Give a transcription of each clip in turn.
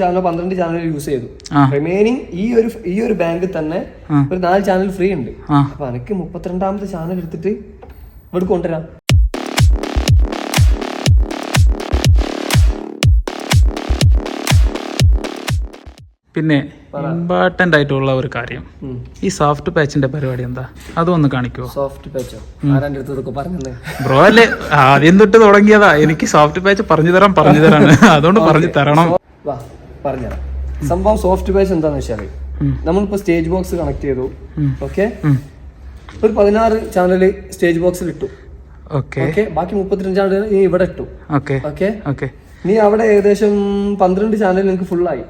Channel 12 channel use ചെയ്തു. Remaining ഈ ഒരു ബാങ്കിൽ തന്നെ ഒരു 4 ചാനൽ ഫ്രീ ഉണ്ട്. അപ്പൊ എനിക്ക് 32ാമത്തെ ചാനൽ എടുത്തിട്ട് ഇവിടെ കൊണ്ടുവരാം. പിന്നെ ഇമ്പോർട്ടന്റ് ആയിട്ടുള്ള ഒരു കാര്യം, ഈ സോഫ്റ്റ് പാച്ചിന്റെ പരിപാടി എന്താ, അതൊന്ന് കാണിക്കുമോ? സോഫ്റ്റ് പാച്ചോ? ആരാന്റെ അടുത്തൊക്കെ പറഞ്ഞത്? ബ്രോ അല്ലേ ആദ്യം തൊട്ട് തുടങ്ങിയതാ. എനിക്ക് സോഫ്റ്റ് പാച്ച് പറഞ്ഞു തരാണ്, അതുകൊണ്ട് പറഞ്ഞു തരണം. വാ പറഞ്ഞുതരാം. സംഭവം സോഫ്റ്റ് പാച്ച് എന്താന്ന് വെച്ചാൽ, നമ്മളിപ്പോ സ്റ്റേജ് ബോക്സ് കണക്ട് ചെയ്തു. ഓക്കെ, ഒരു 16 ചാനല് സ്റ്റേജ് ബോക്സിൽ ഇട്ടു. ഓക്കെ, ബാക്കി 32 ചാനൽ നീ ഇവിടെ ഇട്ടു. ഓക്കെ, നീ അവിടെ ഏകദേശം 12 ചാനൽ നിനക്ക് ഫുള്ളായി.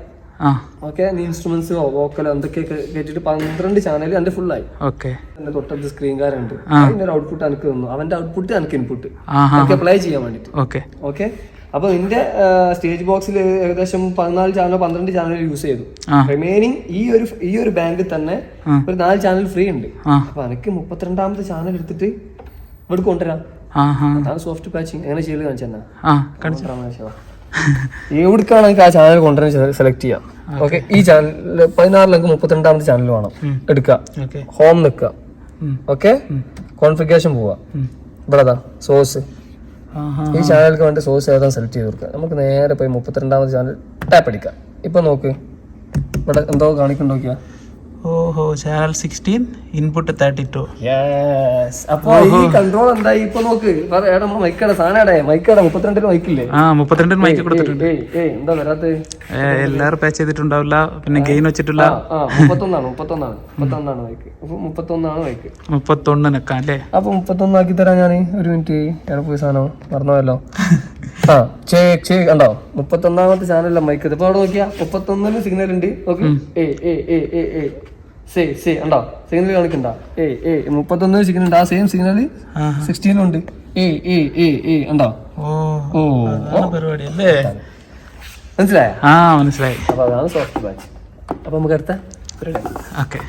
ഓക്കെ, നീ ഇൻസ്ട്രുമെന്റ്സോ വോക്കലോ എന്തൊക്കെയൊക്കെ കേട്ടിട്ട് 12 ചാനൽ എന്റെ ഫുള്ളായി. എന്റെ തൊട്ടടുത്ത് സ്ക്രീൻകാരുണ്ട്, അതിന്റെ ഒരു ഔട്ട്പുട്ട് എനിക്ക് തന്നു. അവന്റെ ഔട്ട്പുട്ട് എനിക്ക് ഇൻപുട്ട് അപ്ലൈ ചെയ്യാൻ വേണ്ടിട്ട്. ഓക്കെ, അപ്പൊ നിന്റെ സ്റ്റേജ് ബോക്സിൽ ഏകദേശം 14 ചാനലോ 12 ചാനൽ യൂസ് ചെയ്തു. റിമൈനിങ് ഈ ഒരു ബാങ്കിൽ തന്നെ ഒരു 4 ചാനൽ ഫ്രീ ഉണ്ട്. അപ്പൊ എനിക്ക് 32ാമത്തെ ചാനൽ എടുത്തിട്ട് ഇവിടെ കൊണ്ടുവരാം. അതാണ് സോഫ്റ്റ് പാച്ചിങ്. എങ്ങനെ ചെയ്ത് കാണിച്ചാ എവിടേക്കാണ് എനിക്ക് ആ ചാനൽ കൊണ്ടുവരാൻ സെലക്ട് ചെയ്യാം. ഓക്കെ, ഈ ചാനൽ 16 എനിക്ക് 32ാമത്തെ ചാനൽ വേണം. എടുക്കുക, ഹോം നിൽക്കുക. ഓക്കെ, കോൺഫിഗറേഷൻ പോവാ. ഇവിടെ സോഴ്സ്, ഈ ചാനലിലേക്ക് വേണ്ടി സോഴ്സ് ഏതാണ് സെലക്ട് ചെയ്ത് കൊടുക്കുക. നമുക്ക് നേരെ പോയി 32ാമത്തെ ചാനൽ ടാപ്പ് അടിക്കാം. ഇപ്പൊ നോക്ക്, ഇവിടെ എന്തോ കാണിക്കണ്ടോ? ഓഹോ, ചാനൽ 16 ഇൻപുട്ട് 32. അപ്പൊ ഈ കൺട്രോൾ എന്തായി? ഇപ്പൊ നോക്ക്, മൈക്കട സാധനം മൈക്കട 32 മൈക്കില്ലേ? 32 മൈക്ക് കൊടുത്തിട്ടുണ്ട്. എന്താ വരാത്ത? എല്ലാരും പാച്ച് ചെയ്തിട്ടുണ്ടാവില്ല, പിന്നെ ഗെയിൻ വെച്ചിട്ടില്ല. 31 മൈക്ക്. 31 മൈക്ക്. 31 അല്ലേ? അപ്പൊ 31 ആക്കി തരാം ഞാൻ. ഒരു മിനിറ്റ്, എവിടെ പോയി സാധനം മറന്നല്ലോ. കണ്ടോ, 31ാമത്തെ ചാനലിലെ മൈക്ക്. ഇപ്പൊ അവിടെ നോക്കിയാ 31 സിഗ്നൽ ഉണ്ട്. ഓക്കെ, ഉണ്ടോ സിഗ്നൽ കാണിക്കണ്ട? 31 സിഗ്നൽ ഉണ്ട്. ആ സെയിം സിഗ്നൽ 16 ഉണ്ട്. ഉണ്ടോ? പരിപാടി അല്ലേ? മനസ്സിലായോ? മനസ്സിലായി. അപ്പൊ അതാണ് സോഫ്റ്റ് പാച്ച്. അപ്പൊ നമുക്ക് അടുത്ത ഓക്കെ.